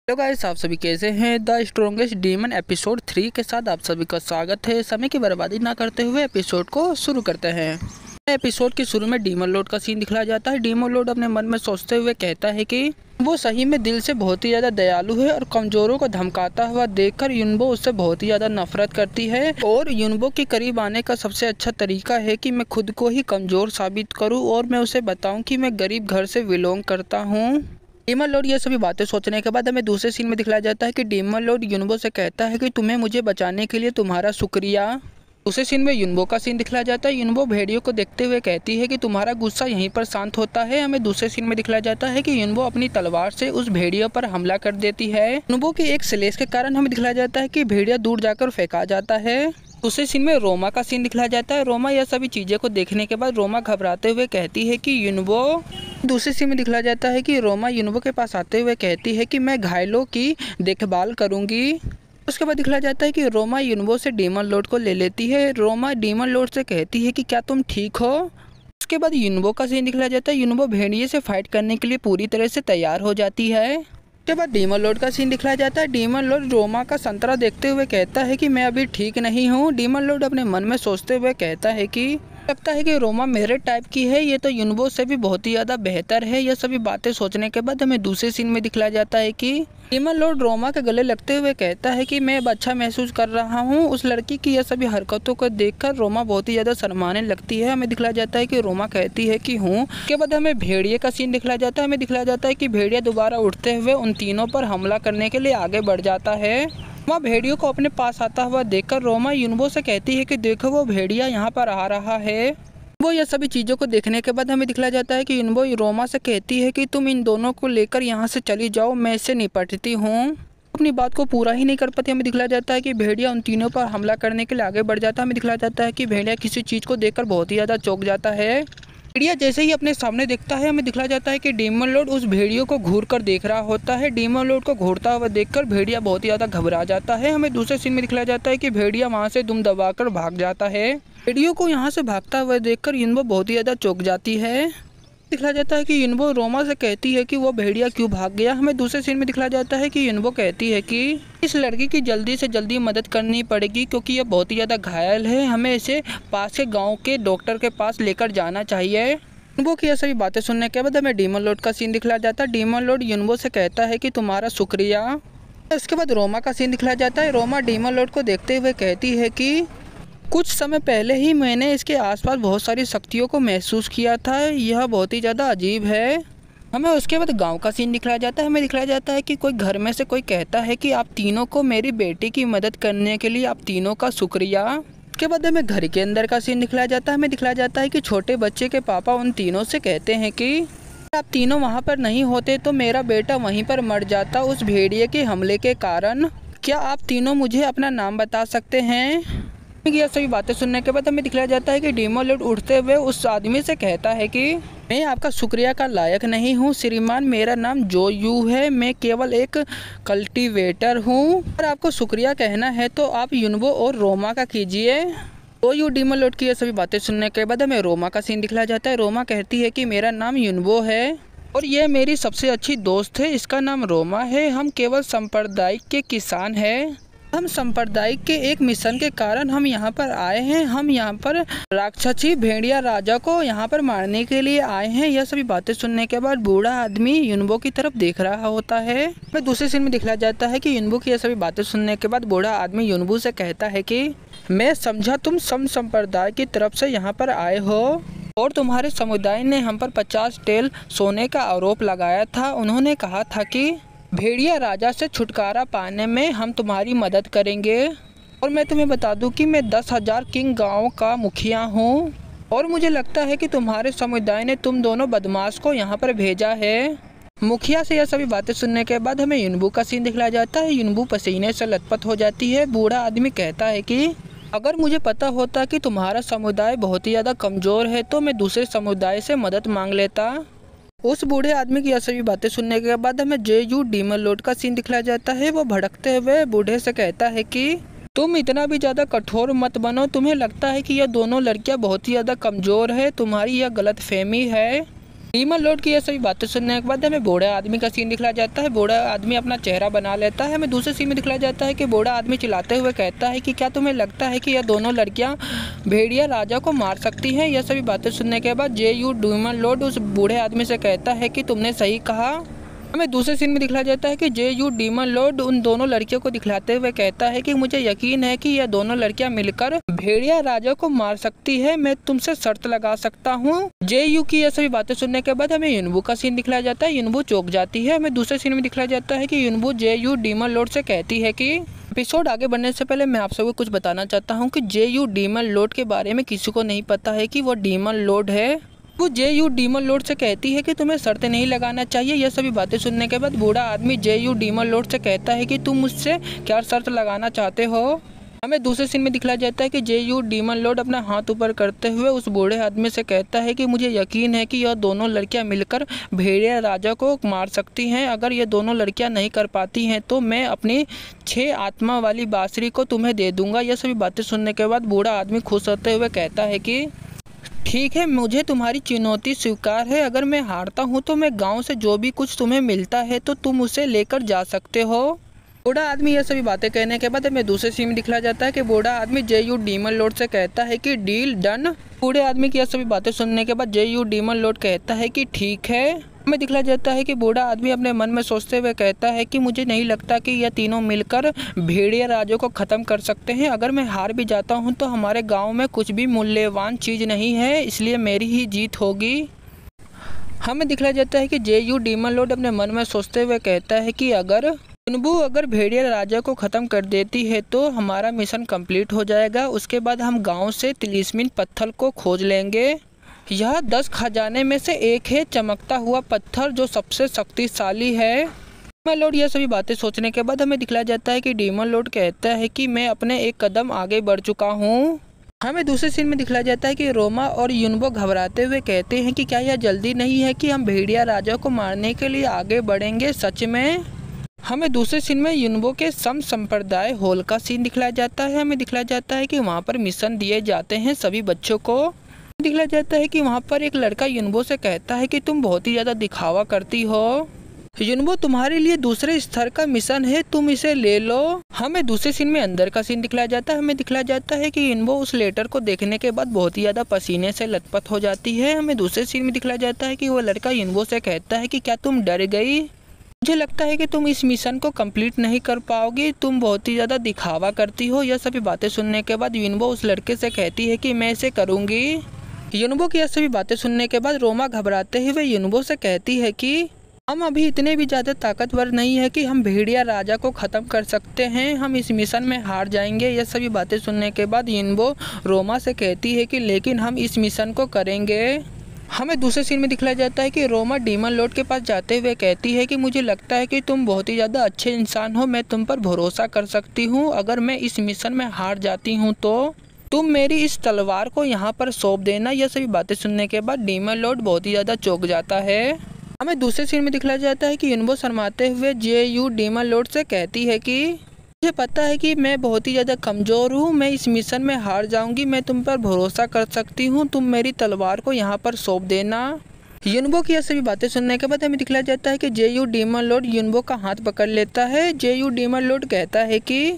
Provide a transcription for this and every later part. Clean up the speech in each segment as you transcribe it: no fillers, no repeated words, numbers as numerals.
Hello guys, आप सभी कैसे हैं। द स्ट्रॉन्गेस्ट डीमन एपिसोड 3 के साथ आप सभी का स्वागत है। समय की बर्बादी ना करते हुए एपिसोड को शुरू करते हैं। एपिसोड के शुरू में डीमन लॉर्ड का सीन दिखलाया जाता है। डीमन लॉर्ड अपने मन में सोचते हुए कहता है कि वो सही में दिल से बहुत ही ज़्यादा दयालु है और कमज़ोरों को धमकाता हुआ देखकर युनबो उससे बहुत ही ज़्यादा नफरत करती है। और युनबो के करीब आने का सबसे अच्छा तरीका है कि मैं खुद को ही कमज़ोर साबित करूँ और मैं उसे बताऊँ कि मैं गरीब घर से बिलोंग करता हूँ। डीमन लॉर्ड ये सभी बातें सोचने के बाद हमें दूसरे सीन में दिखलाया जाता है कि डीमन लॉर्ड युनबो से कहता है कि तुम्हें मुझे बचाने के लिए तुम्हारा शुक्रिया। दूसरे सीन में युनबो का सीन दिखलाया जाता है। युनबो भेड़ियों को देखते हुए कहती है कि तुम्हारा गुस्सा यहीं पर शांत होता है। हमें दूसरे सीन में दिखलाया जाता है कि युनबो अपनी तलवार से उस भेड़ियों पर हमला कर देती है। युनबो की एक स्लेश के कारण हमें दिखलाया जाता है कि भेड़िया दूर जाकर फेंका जाता है। दूसरे सीन में रोमा का सीन दिखलाया जाता है। रोमा यह सभी चीज़ें को देखने के बाद रोमा घबराते हुए कहती है कि युनबो। दूसरे सीन में दिखलाया जाता है कि रोमा युनबो के पास आते हुए कहती है कि मैं घायलों की देखभाल करूंगी। उसके बाद दिखलाया जाता है कि रोमा युनबो से डीमन लॉर्ड को ले लेती है। रोमा डीमन लॉर्ड से कहती है कि क्या तुम ठीक हो। उसके बाद युनबो का सीन दिखलाया जाता है। युनबो भेड़िए से फाइट करने के लिए पूरी तरह से तैयार हो जाती है। उसके बाद डीमन लॉर्ड का सीन दिखलाया जाता है। डीमन लॉर्ड रोमा का संतरा देखते हुए कहता है कि मैं अभी ठीक नहीं हूँ। डीमन लॉर्ड अपने मन में सोचते हुए कहता है कि लगता है कि रोमा मेरे टाइप की है, ये तो युनबो से भी बहुत ही ज़्यादा बेहतर है। यह सभी बातें सोचने के बाद हमें दूसरे सीन में दिखलाया जाता है कि डीमन लॉर्ड रोमा के गले लगते हुए कहता है कि मैं अब अच्छा महसूस कर रहा हूँ। उस लड़की की यह सभी हरकतों को देखकर रोमा बहुत ही ज़्यादा शर्माने लगती है। हमें दिखलाया जाता है कि रोमा कहती है कि हूँ। उसके बाद हमें भेड़िए का सीन दिखलाया जाता है। हमें दिखलाया जाता है कि भेड़िया दोबारा उठते हुए उन तीनों पर हमला करने के लिए आगे बढ़ जाता है। रोमा भेड़ियों को अपने पास आता हुआ देखकर रोमा युनबो से कहती है कि देखो वो भेड़िया यहाँ पर आ रहा है। वो यह सभी चीज़ों को देखने के बाद हमें दिखलाया जाता है कि युनबो रोमा से कहती है कि तुम इन दोनों को लेकर यहाँ से चली जाओ, मैं इससे निपटती हूँ। अपनी बात को पूरा ही नहीं कर पाती। हमें दिखलाया जाता है कि भेड़िया उन तीनों पर हमला करने के लिए आगे बढ़ जाता है। हमें दिखलाया जाता है कि भेड़िया किसी चीज़ को देखकर बहुत ही ज़्यादा चौंक जाता है। भेड़िया जैसे ही अपने सामने देखता है, हमें दिखलाया जाता है कि डीमन लॉर्ड उस भेड़ियों को घूर कर देख रहा होता है। डीमन लॉर्ड को घूरता हुआ देखकर भेड़िया बहुत ही ज़्यादा घबरा जाता है। हमें दूसरे सीन में दिखलाया जाता है कि भेड़िया वहाँ से दुम दबाकर भाग जाता है। भेड़ियों को यहाँ से भागता हुआ देखकर युनबो बहुत ही ज़्यादा चौंक जाती है। दिखलाया जाता है कि युनबो रोमा से कहती है कि वो भेड़िया क्यों भाग गया। हमें दूसरे सीन में दिखलाया जाता है कि युनबो कहती है कि इस लड़की की जल्दी से जल्दी मदद करनी पड़ेगी क्योंकि यह बहुत ही ज़्यादा घायल है। हमें इसे पास के गांव के डॉक्टर के पास लेकर जाना चाहिए। युनबो की यह सभी बातें सुनने के बाद हमें डीमन लॉर्ड का सीन दिखलाया जाता है। डीमन लॉर्ड युनबो से कहता है कि तुम्हारा शुक्रिया। इसके बाद रोमा का सीन दिखलाया जाता है। रोमा डीमन लॉर्ड को देखते हुए कहती है कि कुछ समय पहले ही मैंने इसके आसपास बहुत सारी शक्तियों को महसूस किया था, यह बहुत ही ज़्यादा अजीब है। हमें उसके बाद गांव का सीन दिखलाया जाता है। हमें दिखलाया जाता है कि कोई घर में से कोई कहता है कि आप तीनों को मेरी बेटी की मदद करने के लिए आप तीनों का शुक्रिया। उसके बाद हमें घर के अंदर का सीन दिखलाया जाता है। हमें दिखलाया जाता है कि छोटे बच्चे के पापा उन तीनों से कहते हैं कि आप तीनों वहाँ पर नहीं होते तो मेरा बेटा वहीं पर मर जाता उस भेड़िए के हमले के कारण। क्या आप तीनों मुझे अपना नाम बता सकते हैं। यह सभी बातें सुनने के बाद हमें दिखलाया जाता है कि डीमन लॉर्ड उठते हुए उस आदमी से कहता है कि मैं आपका शुक्रिया का लायक नहीं हूँ श्रीमान, मेरा नाम जो यू है, मैं केवल एक कल्टीवेटर हूँ। अगर आपको शुक्रिया कहना है तो आप युनबो और रोमा का कीजिए। तो यू डीमन लॉर्ड की यह सभी बातें सुनने के बाद हमें रोमा का सीन दिखलाया जाता है। रोमा कहती है कि मेरा नाम युनबो है और यह मेरी सबसे अच्छी दोस्त है, इसका नाम रोमा है। हम केवल सांप्रदायिक के किसान हैं। हम सांप्रदायिक के एक मिशन के कारण हम यहाँ पर आए हैं। हम यहाँ पर राक्षसी भेड़िया राजा को यहाँ पर मारने के लिए आए हैं। यह सभी बातें सुनने के बाद बूढ़ा आदमी युनबो की तरफ देख रहा होता है। मैं दूसरे सीन में दिखलाया जाता है कि युनबो की यह सभी बातें सुनने के बाद बूढ़ा आदमी युनबो से कहता है कि मैं समझा तुम सम संप्रदाय की तरफ से यहाँ पर आए हो और तुम्हारे समुदाय ने हम पर 50 टेल सोने का आरोप लगाया था। उन्होंने कहा था कि भेड़िया राजा से छुटकारा पाने में हम तुम्हारी मदद करेंगे। और मैं तुम्हें बता दूं कि मैं 10,000 किंग गांव का मुखिया हूं और मुझे लगता है कि तुम्हारे समुदाय ने तुम दोनों बदमाश को यहाँ पर भेजा है। मुखिया से यह सभी बातें सुनने के बाद हमें युनबो का सीन दिखलाया जाता है। युनबो पसीने से लथपथ हो जाती है। बूढ़ा आदमी कहता है कि अगर मुझे पता होता कि तुम्हारा समुदाय बहुत ही ज़्यादा कमज़ोर है तो मैं दूसरे समुदाय से मदद मांग लेता। उस बूढ़े आदमी की यह सभी बातें सुनने के बाद हमें जे यू डीमन लॉर्ड का सीन दिखलाया जाता है। वो भड़कते हुए बूढ़े से कहता है कि तुम इतना भी ज़्यादा कठोर मत बनो। तुम्हें लगता है कि यह दोनों लड़कियां बहुत ही ज़्यादा कमज़ोर है, तुम्हारी यह गलतफहमी है। डीमन लॉर्ड की ये सभी बातें सुनने के बाद हमें बूढ़े आदमी का सीन दिखलाया जाता है। बूढ़ा आदमी अपना चेहरा बना लेता है। हमें दूसरे सीन में दिखलाया जाता है कि बूढ़ा आदमी चिल्लाते हुए कहता है कि क्या तुम्हें लगता है कि यह दोनों लड़कियां भेड़िया राजा को मार सकती हैं। यह सभी बातें सुनने के बाद जे.यू डीमन लॉर्ड उस बूढ़े आदमी से कहता है कि तुमने सही कहा। हमें दूसरे सीन में दिखलाया जाता है कि जे.यू डीमन लॉर्ड उन दोनों लड़कियों को दिखलाते हुए कहता है कि मुझे यकीन है कि यह दोनों लड़कियां मिलकर भेड़िया राजा को मार सकती है। मैं तुमसे शर्त लगा सकता हूँ। जे.यू की यह सभी बातें सुनने के बाद हमें युनबू का सीन दिखलाया जाता है। युनबू चौंक जाती है। हमें दूसरे सीन में दिखलाया जाता है कि युनबू जे.यू डीमन लॉर्ड से कहती है कि एपिसोड आगे बढ़ने से पहले मैं आप सबको कुछ बताना चाहता हूँ कि जे.यू डीमन लॉर्ड के बारे में किसी को नहीं पता है कि वो डीमन लॉर्ड है। वो जे.यू डीमन लॉर्ड से कहती है कि तुम्हें शर्तें नहीं लगाना चाहिए। यह सभी बातें सुनने के बाद बूढ़ा आदमी जे.यू डीमन लॉर्ड से कहता है कि तुम मुझसे क्या शर्त लगाना चाहते हो। हमें दूसरे सीन में दिखलाया जाता है कि जे.यू डीमन लॉर्ड अपना हाथ ऊपर करते हुए उस बूढ़े आदमी से कहता है कि मुझे यकीन है कि यह दोनों लड़कियां मिलकर भेड़िया राजा को मार सकती हैं। अगर ये दोनों लड़कियां नहीं कर पाती हैं तो मैं अपनी 6 आत्मा वाली बांसुरी को तुम्हें दे दूंगा। यह सभी बातें सुनने के बाद बूढ़ा आदमी खुश होते हुए कहता है कि ठीक है, मुझे तुम्हारी चुनौती स्वीकार है। अगर मैं हारता हूँ तो मैं गांव से जो भी कुछ तुम्हें मिलता है तो तुम उसे लेकर जा सकते हो। बूढ़ा आदमी यह सभी बातें कहने के बाद हमें दूसरे सीन में दिखलाया जाता है कि बूढ़ा आदमी जे.यू डीमन लॉर्ड से कहता है कि डील डन। बूढ़े आदमी की यह सभी बातें सुनने के बाद जे.यू डीमन लॉर्ड कहता है कि ठीक है। हमें दिखलाया जाता है कि बूढ़ा आदमी अपने मन में सोचते हुए कहता है कि मुझे नहीं लगता कि यह तीनों मिलकर भेड़िया राजा को ख़त्म कर सकते हैं। अगर मैं हार भी जाता हूं तो हमारे गांव में कुछ भी मूल्यवान चीज़ नहीं है, इसलिए मेरी ही जीत होगी। हमें दिखलाया जाता है कि जे.यू डीमन लॉर्ड अपने मन में सोचते हुए कहता है कि अगर भेड़िया राजा को ख़त्म कर देती है तो हमारा मिशन कंप्लीट हो जाएगा। उसके बाद हम गाँव से तिलिस्मिन पत्थर को खोज लेंगे। यह 10 खजाने में से एक है, चमकता हुआ पत्थर जो सबसे शक्तिशाली है। डीमन लॉर्ड यह सभी बातें सोचने के बाद हमें दिखलाया जाता है कि डीमन लॉर्ड कहता है कि मैं अपने एक कदम आगे बढ़ चुका हूँ। हमें दूसरे सीन में दिखलाया जाता है कि रोमा और युनबो घबराते हुए कहते हैं कि क्या यह जल्दी नहीं है कि हम भेड़िया राजा को मारने के लिए आगे बढ़ेंगे सच में। हमें दूसरे सीन में युनबो के संप्रदाय हॉल का सीन दिखलाया जाता है। हमें दिखलाया जाता है कि वहाँ पर मिशन दिए जाते हैं सभी बच्चों को। दिखलाया जाता है कि वहाँ पर एक लड़का युनबो से कहता है कि तुम बहुत ही ज़्यादा दिखावा करती हो। युनबो, तुम्हारे लिए दूसरे स्तर का मिशन है, तुम इसे ले लो। हमें दूसरे सीन में अंदर का सीन दिखलाया जाता है। हमें दिखलाया जाता है कि युनबो उस लेटर को देखने के बाद बहुत ही ज़्यादा पसीने से लथपथ हो जाती है। हमें दूसरे सीन में दिखलाया जाता है कि वो लड़का युनबो से कहता है कि क्या तुम डर गई? मुझे लगता है कि तुम इस मिशन को कंप्लीट नहीं कर पाओगी, तुम बहुत ही ज़्यादा दिखावा करती हो। यह सभी बातें सुनने के बाद युनबो उस लड़के से कहती है कि मैं इसे करूँगी। युनबो की यह सभी बातें सुनने के बाद रोमा घबराते हुए युनबो से कहती है कि हम अभी इतने भी ज़्यादा ताकतवर नहीं है कि हम भेड़िया राजा को ख़त्म कर सकते हैं, हम इस मिशन में हार जाएंगे। यह सभी बातें सुनने के बाद युनबो रोमा से कहती है कि लेकिन हम इस मिशन को करेंगे। हमें दूसरे सीन में दिखलाया जाता है कि रोमा डीमन लॉर्ड के पास जाते हुए कहती है कि मुझे लगता है कि तुम बहुत ही ज़्यादा अच्छे इंसान हो, मैं तुम पर भरोसा कर सकती हूँ। अगर मैं इस मिशन में हार जाती हूँ तो तुम मेरी इस तलवार को यहाँ पर सौंप देना। यह सभी बातें सुनने के बाद डीमन लॉर्ड बहुत ही ज़्यादा चौंक जाता है। हमें दूसरे सीन में दिखलाया जाता है कि युनबो शर्माते हुए जे.यू डीमन लॉर्ड से कहती है कि मुझे पता है कि मैं बहुत ही ज़्यादा कमज़ोर हूँ, मैं इस मिशन में हार जाऊँगी, मैं तुम पर भरोसा कर सकती हूँ, तुम मेरी तलवार को यहाँ पर सौंप देना। युनबो की यह सभी बातें सुनने के बाद हमें दिखलाया जाता है कि जे.यू डीमन लॉर्ड युनबो का हाथ पकड़ लेता है। जे.यू डीमन लॉर्ड कहता है कि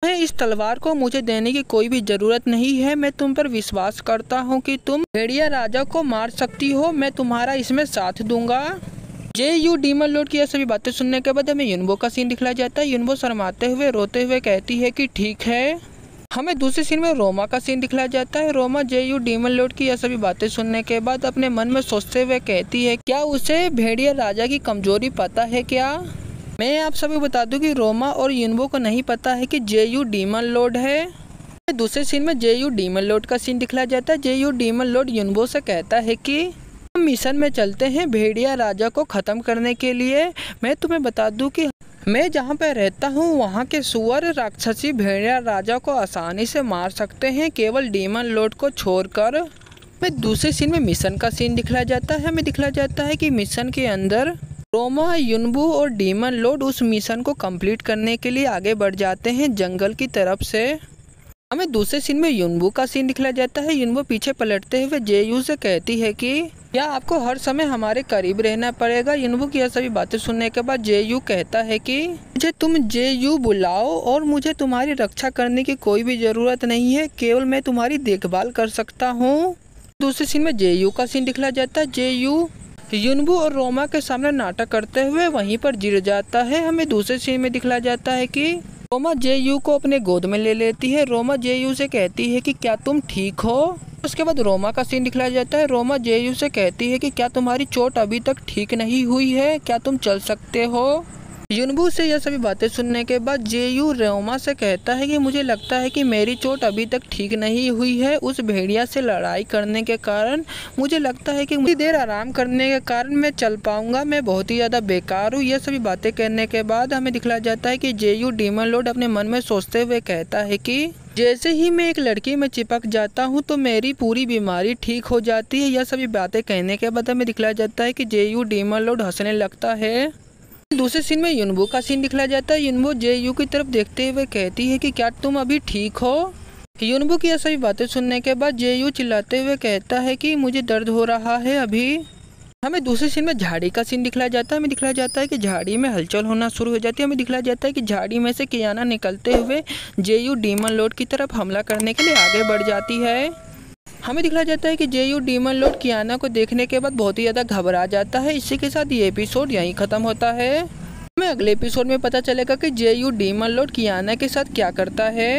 इस तलवार को मुझे देने की कोई भी ज़रूरत नहीं है, मैं तुम पर विश्वास करता हूँ कि तुम भेड़िया राजा को मार सकती हो, मैं तुम्हारा इसमें साथ दूंगा। जे.यू डीमन लॉर्ड की यह सभी बातें सुनने के बाद हमें युनबो का सीन दिखलाया जाता है। युनबो शर्माते हुए रोते हुए कहती है कि ठीक है। हमें दूसरे सीन में रोमा का सीन दिखलाया जाता है। रोमा जे.यू डीमन लॉर्ड की यह सभी बातें सुनने के बाद अपने मन में सोचते हुए कहती है क्या उसे भेड़िया राजा की कमजोरी पता है क्या? मैं आप सभी बता दूं कि रोमा और युनबो को नहीं पता है कि जे.यू डीमन लॉर्ड है। दूसरे सीन में जे.यू डीमन लॉर्ड का सीन दिखलाया जाता है। जे.यू डीमन लॉर्ड युनबो से कहता है कि हम मिशन में चलते हैं भेड़िया राजा को ख़त्म करने के लिए। मैं तुम्हें बता दूं कि मैं जहां पर रहता हूं वहां के सुअर राक्षसी भेड़िया राजा को आसानी से मार सकते हैं, केवल डीमन लॉर्ड को छोड़कर। मैं दूसरे सीन में मिशन का सीन दिखलाया जाता है। हमें दिखलाया जाता है कि मिशन के अंदर रोमा, युनबो और डीमन लॉर्ड उस मिशन को कंप्लीट करने के लिए आगे बढ़ जाते हैं जंगल की तरफ से। हमें दूसरे सीन में युनबू का सीन दिखलाया जाता है। युनबू पीछे पलटते हुए जेयू से कहती है कि क्या आपको हर समय हमारे करीब रहना पड़ेगा। युनबू की यह सभी बातें सुनने के बाद जेयू कहता है कि मुझे तुम जेयू बुलाओ और मुझे तुम्हारी रक्षा करने की कोई भी ज़रूरत नहीं है, केवल मैं तुम्हारी देखभाल कर सकता हूँ। दूसरे सीन में जेयू का सीन दिखलाया जाता है। जेयू युनबू और रोमा के सामने नाटक करते हुए वहीं पर गिर जाता है। हमें दूसरे सीन में दिखलाया जाता है कि रोमा जेयू को अपने गोद में ले लेती है। रोमा जेयू से कहती है कि क्या तुम ठीक हो। उसके बाद रोमा का सीन दिखलाया जाता है। रोमा जेयू से कहती है कि क्या तुम्हारी चोट अभी तक ठीक नहीं हुई है, क्या तुम चल सकते हो। युनबू से यह सभी बातें सुनने के बाद जेयू रोमा से कहता है कि मुझे लगता है कि मेरी चोट अभी तक ठीक नहीं हुई है। उस भेड़िया से लड़ाई करने के कारण मुझे लगता है कि मुझे देर आराम करने के कारण मैं चल पाऊंगा, मैं बहुत ही ज़्यादा बेकार हूँ। यह सभी बातें कहने के बाद हमें दिखलाया जाता है कि जेयू डीमन लॉर्ड अपने मन में सोचते हुए कहता है कि जैसे ही मैं एक लड़की में चिपक जाता हूँ तो मेरी पूरी बीमारी ठीक हो जाती है। यह सभी बातें कहने के बाद हमें दिखलाया जाता है कि जेयू डीमन लॉर्ड हंसने लगता है। दूसरे सीन में युनबू का सीन दिखलाया जाता है। युनबू जेयू की तरफ देखते हुए कहती है कि क्या तुम अभी ठीक हो। युनबू की यह सभी बातें सुनने के बाद जेयू चिल्लाते हुए कहता है कि मुझे दर्द हो रहा है अभी। हमें दूसरे सीन में झाड़ी का सीन दिखलाया जाता है। हमें दिखलाया जाता है कि झाड़ी में हलचल होना शुरू हो जाती है। हमें दिखलाया जाता है कि झाड़ी में से कियाना निकलते हुए जेयू डीमन लॉर्ड की तरफ हमला करने के लिए आगे बढ़ जाती है। हमें दिखलाया जाता है कि जेयू डीमन लॉर्ड कियाना को देखने के बाद बहुत ही ज़्यादा घबरा जाता है। इसी के साथ ये एपिसोड यहीं ख़त्म होता है। हमें अगले एपिसोड में पता चलेगा कि जेयू डीमन लॉर्ड कियाना के साथ क्या करता है।